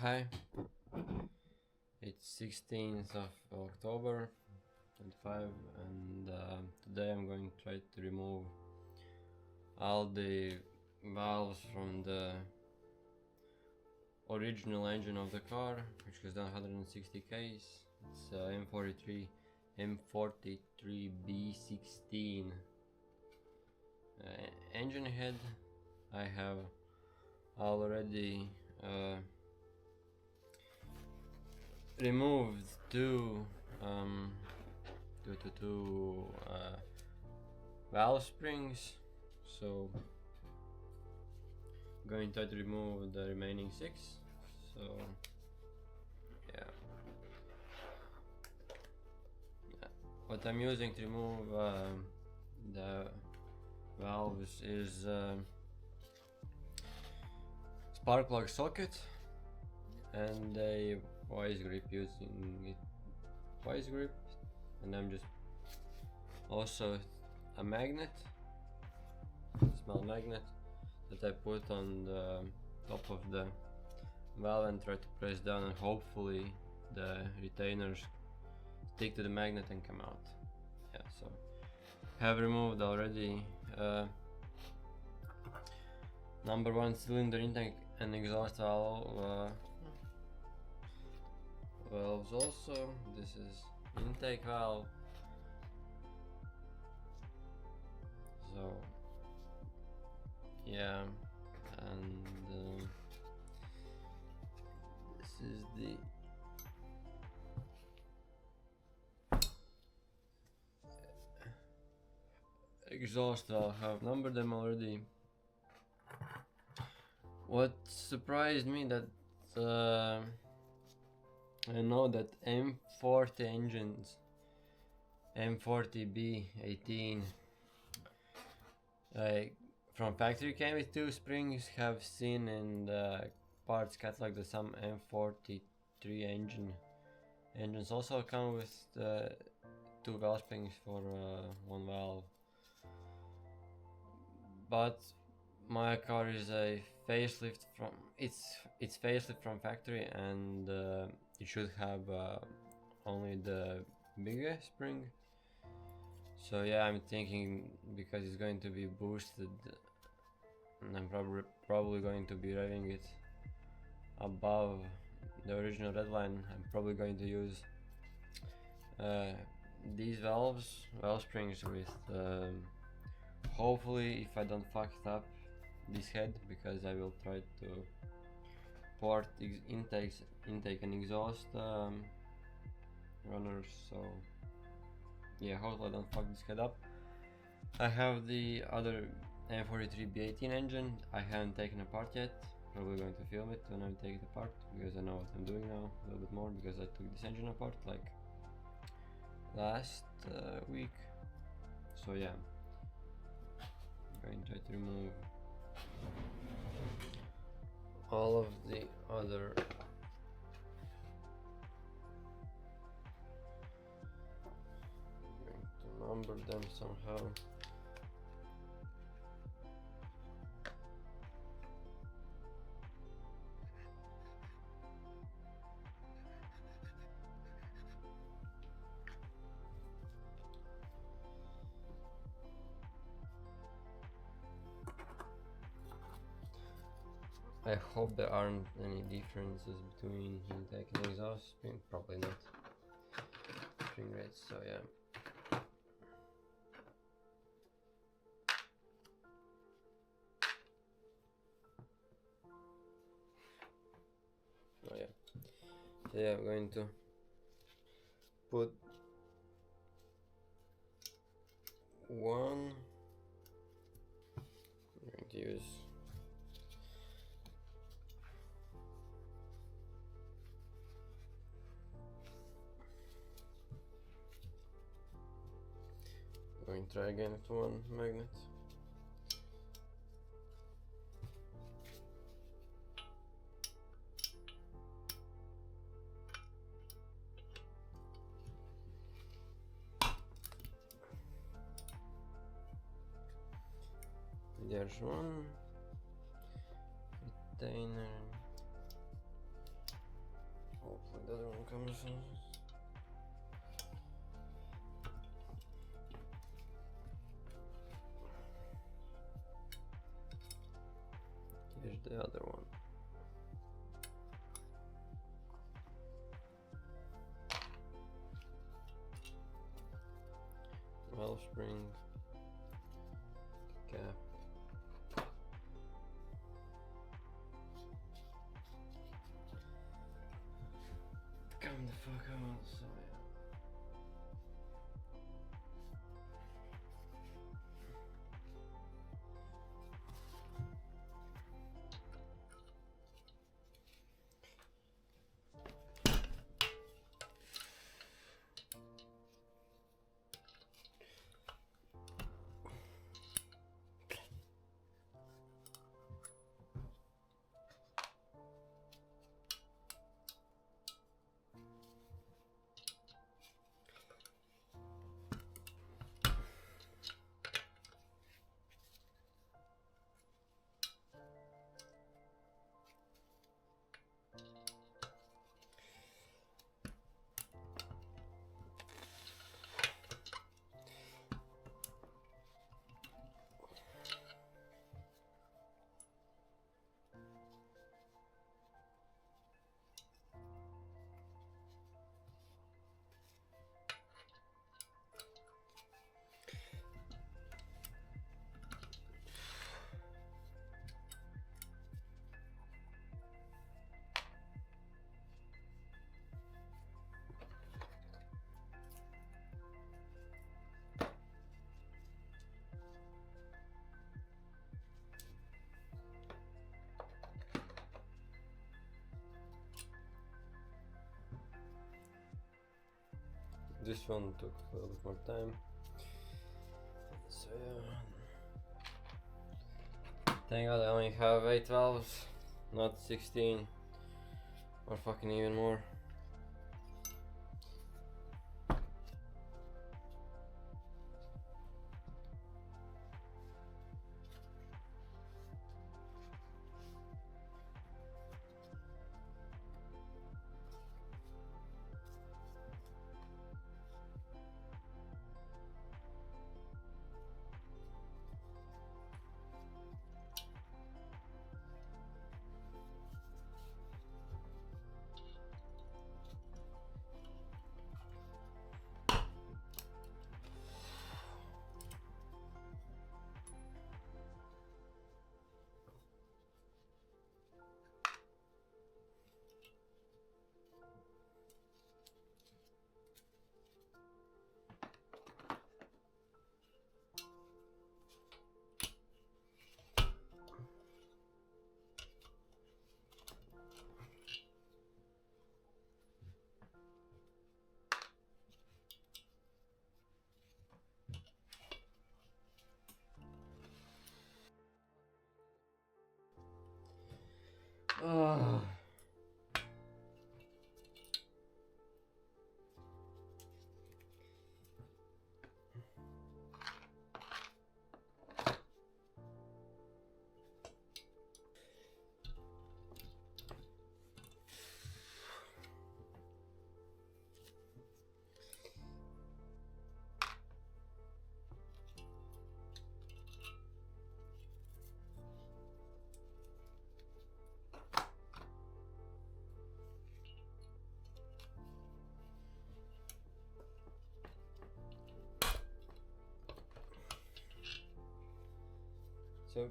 Hi, it's 16th of October 25 and today I'm going to try to remove all the valves from the original engine of the car, which has done 160 k's. It's M43B16 engine head. I have already removed two valve springs, so I'm going to try to remove the remaining 6. So yeah, what I'm using to remove the valves is spark plug socket and a vice grip, using it vice grip, and I'm just also a magnet, small magnet that I put on the top of the valve and try to press down, and hopefully the retainers stick to the magnet and come out. Yeah, so have removed already number 1 cylinder intake and exhaust valves also. This is intake valve. So yeah, and this is the exhaust valve. I have numbered them already. What surprised me that I know that M40 engines, M40B16, from factory came with 2 springs. Have seen in the parts catalog that some M43 engines also come with 2 valve springs for 1 valve. But my car is a facelift from it's facelift from factory, and it should have only the bigger spring. So yeah, I'm thinking, because it's going to be boosted and I'm probably going to be revving it above the original redline, I'm probably going to use these valve springs with hopefully, if I don't fuck it up, this head, because I will try to port intake and exhaust runners. So yeah, hopefully I don't fuck this head up. I have the other M43B18 engine. I haven't taken apart yet. Probably going to film it when I take it apart, because I know what I'm doing now a little bit more, because I took this engine apart like last week. So yeah, I'm going to try to remove all of the other number them somehow. I hope there aren't any differences between intake and exhaust spring. Probably not. Spring rates, so yeah. Oh yeah. So yeah, I'm going to put one. I'm going to use going to try again with 1 magnet. There's 1 retainer. comes. Here's the other one. Valve spring, cap. Come the fuck out, so yeah. This one took a little bit more time. So yeah. Thank God I only have 8 valves, not 16 or fucking even more. Oh. So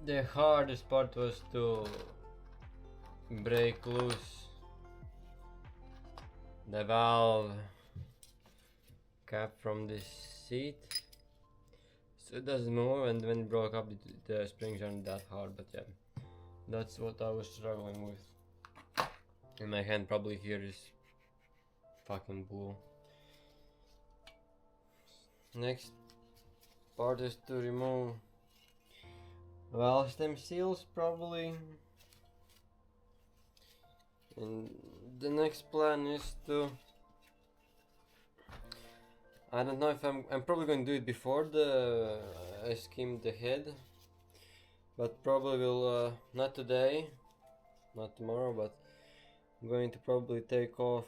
the hardest part was to break loose the valve cap from this seat, so it doesn't move, and when it broke up the springs aren't that hard, but yeah, that's what I was struggling with. And my hand probably here is fucking blue. Next part is to remove valve stem seals probably, and the next plan is to, I don't know if I'm probably going to do it before I skim the head, but probably will not today, not tomorrow, but I'm going to probably take off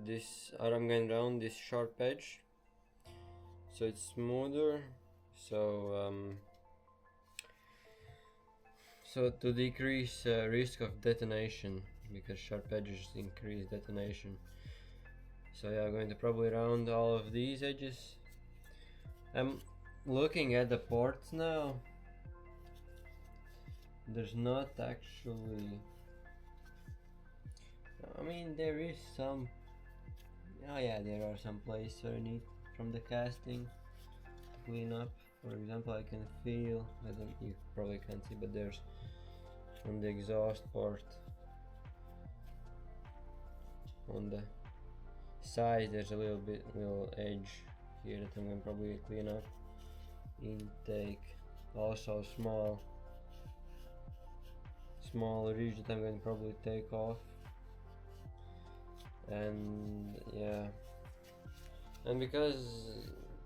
this, or I'm going around this sharp edge so it's smoother, so to decrease risk of detonation, because sharp edges increase detonation. So yeah, I'm going to probably round all of these edges. I'm looking at the ports now. There's not actually, I mean, there is some, oh yeah, there are some places where I need from the casting to clean up. For example, I can feel, you probably can't see, but there's from the exhaust port on the side, there's a little edge here that I'm going to probably clean up. Intake, also small ridge that I'm going to probably take off, and yeah, and because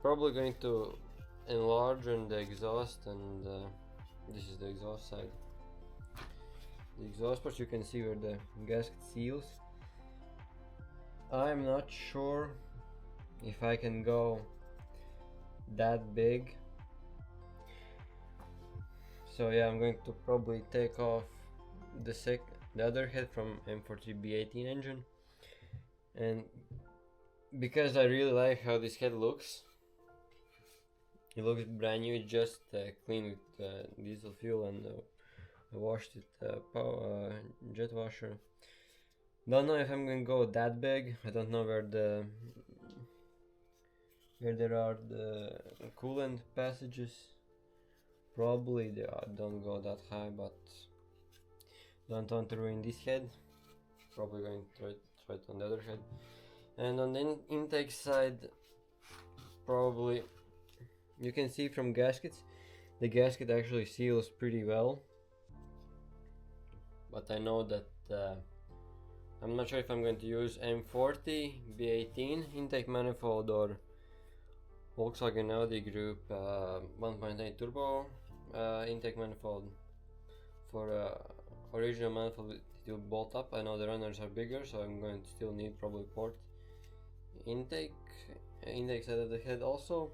probably going to enlarge on the exhaust, and this is the exhaust side. The exhaust part, you can see where the gasket seals. I'm not sure if I can go that big, so yeah, I'm going to probably take off the other head from M43B16 engine, and because I really like how this head looks, it looks brand new. It's just clean with diesel fuel, and I washed it jet washer. Don't know if I'm gonna go that big. I don't know where there are the coolant passages. Probably they don't go that high, but don't want to ruin this head. Probably going to try it on the other head. And on the intake side, probably you can see from gaskets, the gasket actually seals pretty well. But I know that I'm not sure if I'm going to use M40B18 intake manifold or Volkswagen Audi Group 1.8 turbo intake manifold. For original manifold it will bolt up. I know the runners are bigger, so I'm going to still need probably port intake side of the head also.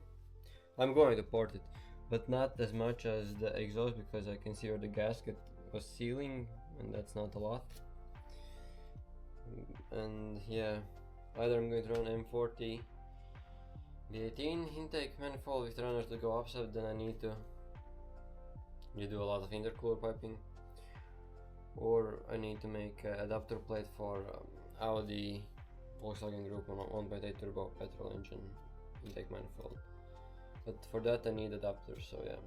I'm going to port it, but not as much as the exhaust, because I can see where the gasket was sealing, and that's not a lot. And yeah, either I'm going to run M40 B18 intake manifold with runners that go upside, then I need to do a lot of intercooler piping, or I need to make an adapter plate for Audi Volkswagen Group on 1.8 turbo petrol engine intake manifold. But for that I need adapters, so yeah.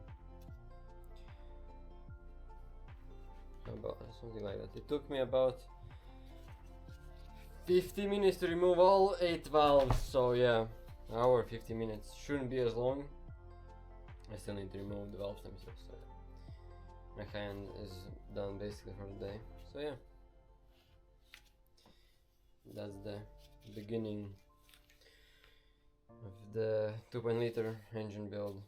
About something like that. It took me about 50 minutes to remove all 8 valves, so yeah, hour 50 minutes shouldn't be as long. I still need to remove the valves themselves, so my hand is done basically for the day. So yeah, that's the beginning of the 2.0 liter engine build.